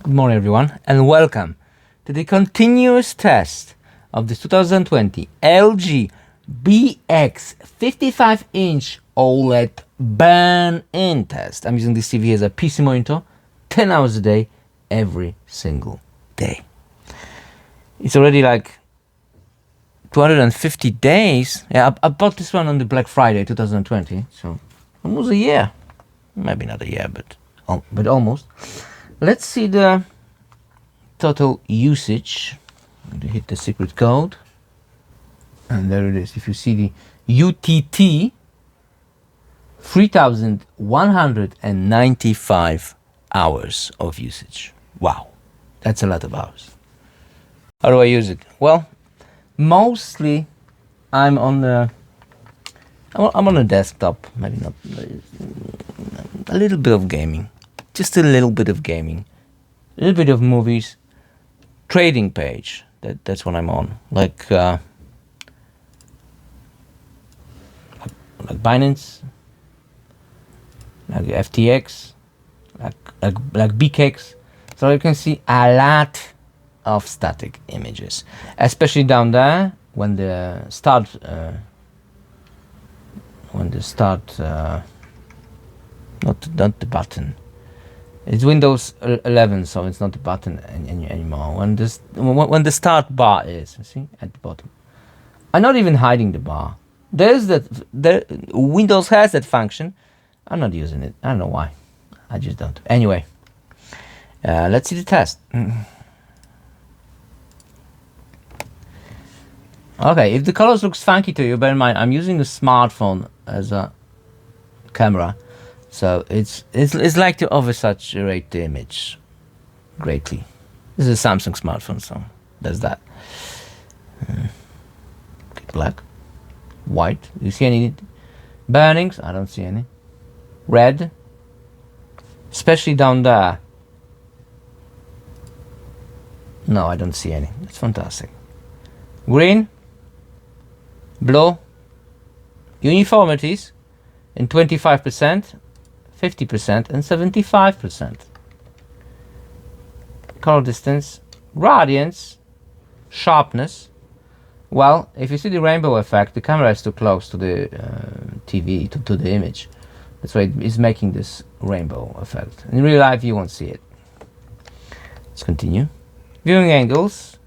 Good morning everyone and welcome to the continuous test of the 2020 LG BX 55-inch OLED burn-in test. I'm using this TV as a PC monitor 10 hours a day, every single day. It's already like 250 days. Yeah, I bought this one on the Black Friday 2020, so almost a year. Maybe not a year, but almost. Let's see the total usage. I'm going to hit the secret code. And there it is. If you see the UTT, 3,195 hours of usage. Wow, that's a lot of hours. How do I use it? Well, mostly I'm on a desktop, maybe not, a little bit of gaming. Just a little bit of gaming, a little bit of movies, trading page. That's what I'm on. Like Binance, like FTX, like BKX. So you can see a lot of static images, especially down there when the start. Not the button. It's Windows 11, so it's not the button anymore. When the start bar is, you see, at the bottom. I'm not even hiding the bar. Windows has that function. I'm not using it. I don't know why. I just don't. Anyway, let's see the test. Okay, if the colors looks funky to you, bear in mind I'm using a smartphone as a camera. So it's like to oversaturate the image greatly. This is a Samsung smartphone, so there's that. Okay, black, white. Do you see any burnings? I don't see any. Red, especially down there. No, I don't see any. It's fantastic. Green, blue, uniformities in 25%. 50% and 75%. Color distance, radiance, sharpness. Well, if you see the rainbow effect, the camera is too close to the TV, to the image. That's why it is making this rainbow effect. In real life, you won't see it. Let's continue. Viewing angles,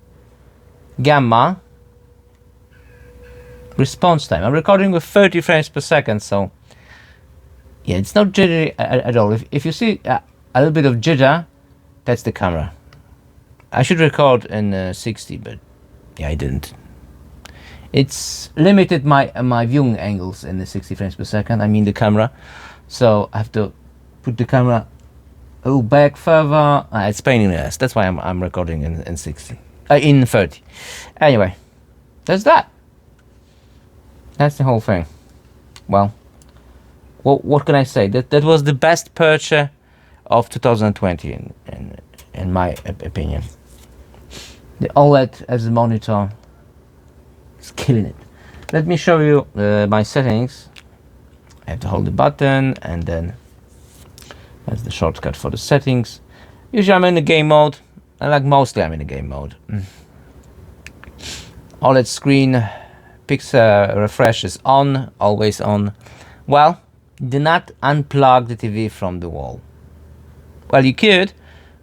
gamma, response time. I'm recording with 30 frames per second, so yeah, it's not jittery at all. If you see a little bit of jitter, that's the camera. I should record in 60, but yeah, I didn't. It's limited my viewing angles in the 60 frames per second. I mean the camera, so I have to put the camera back further. It's pain in the ass. That's why I'm recording in 60, in 30. Anyway, that's that. That's the whole thing. Well, what can I say? That was the best purchase of 2020 in my opinion. The OLED as a monitor is killing it. Let me show you my settings. I have to hold the button and then that's the shortcut for the settings. Usually I'm in the game mode. Mostly I'm in the game mode. OLED screen, pixel refresh is on, always on. Well, do not unplug the TV from the wall. Well, you could,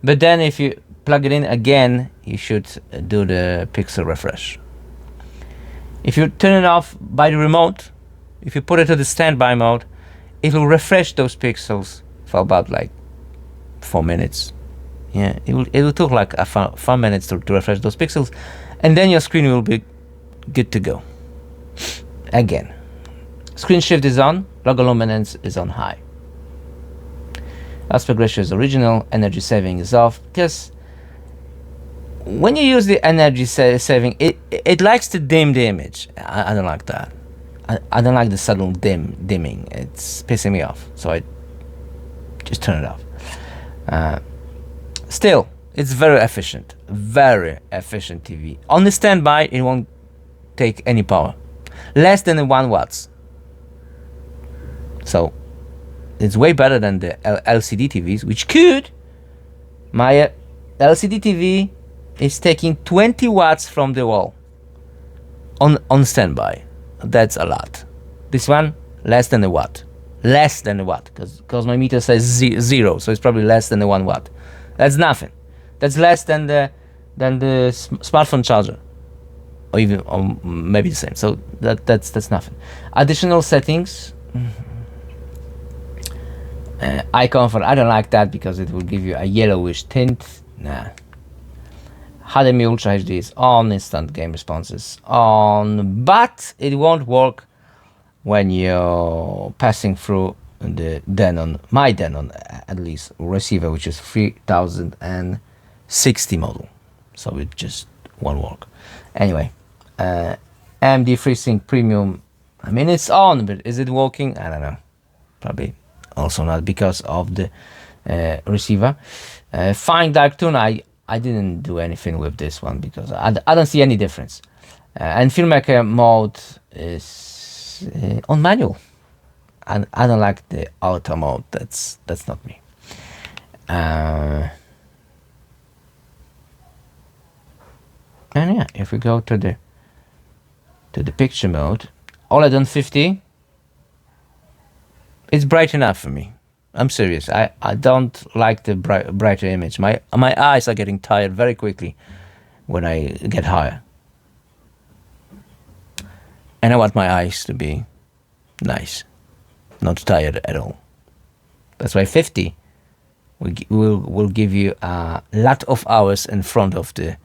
but then if you plug it in again, you should do the pixel refresh. If you turn it off by the remote, if you put it to the standby mode, it will refresh those pixels for about like 4 minutes. Yeah, it will take like 4 minutes to refresh those pixels, and then your screen will be good to go. Again, screen shift is on, logo luminance is on high. Aspect ratio is original, energy saving is off, because when you use the energy saving, it likes to dim the image. I don't like that. I don't like the subtle dimming. It's pissing me off, so I just turn it off. Still, it's very efficient TV. On the standby, it won't take any power, less than 1 watts. So it's way better than the LCD TVs, which could, my LCD TV is taking 20 watts from the wall on standby. That's a lot. This one, less than a watt. Less than a watt, because my meter says 0, so it's probably less than the 1 watt. That's nothing. That's less than the smartphone charger, or even, or maybe the same. So that's nothing. Additional settings. Eye comfort. I don't like that because it will give you a yellowish tint. Nah. HDMI Ultra HD is on. Instant game responses on, but it won't work when you're passing through the Denon, my Denon at least, receiver, which is 3060 model. So it just won't work. Anyway, AMD FreeSync Premium, I mean, it's on, but is it working? I don't know. Probably also not because of the receiver. Fine Dark Tone, I didn't do anything with this one because I don't see any difference. And filmmaker mode is on manual, and I don't like the auto mode. That's not me. And yeah, if we go to the picture mode, OLED on 50, it's bright enough for me. I'm serious. I don't like the brighter image. My eyes are getting tired very quickly when I get higher. And I want my eyes to be nice, not tired at all. That's why 50 will give you a lot of hours in front of the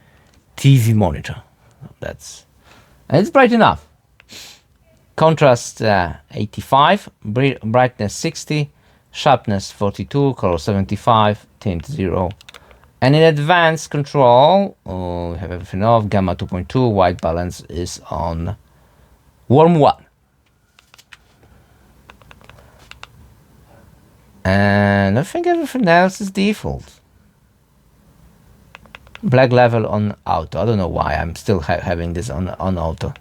TV monitor. And it's bright enough. Contrast 85, brightness 60, sharpness 42, color 75, tint 0. And in advanced control, we have everything off. Gamma 2.2, white balance is on warm 1. And I think everything else is default. Black level on auto. I don't know why I'm still having this on auto.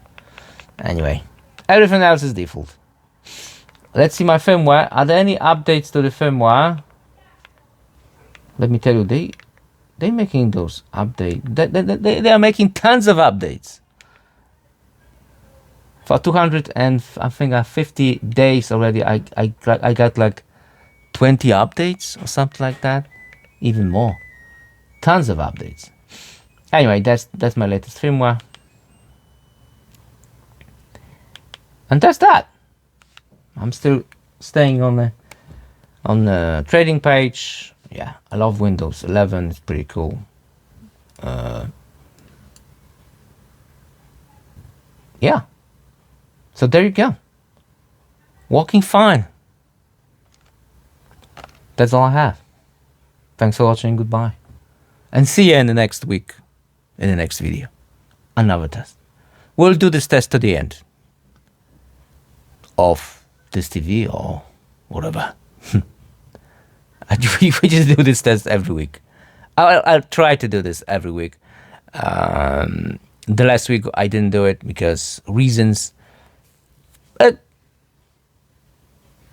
Anyway, everything else is default. Let's see my firmware. Are there any updates to the firmware? Let me tell you, they're making those updates. They are making tons of updates. For 250 days already, I got like 20 updates or something like that, even more. Tons of updates. Anyway, that's my latest firmware, and that's that. I'm still staying on the trading page. Yeah, I love Windows 11. It's pretty cool. Yeah. So there you go. Working fine. That's all I have. Thanks for watching. Goodbye. And see you in the next week, in the next video. Another test. We'll do this test to the end of this TV or whatever. We just do this test every week. I'll try to do this every week. The last week I didn't do it because reasons. But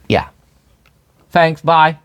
yeah. Thanks. Bye.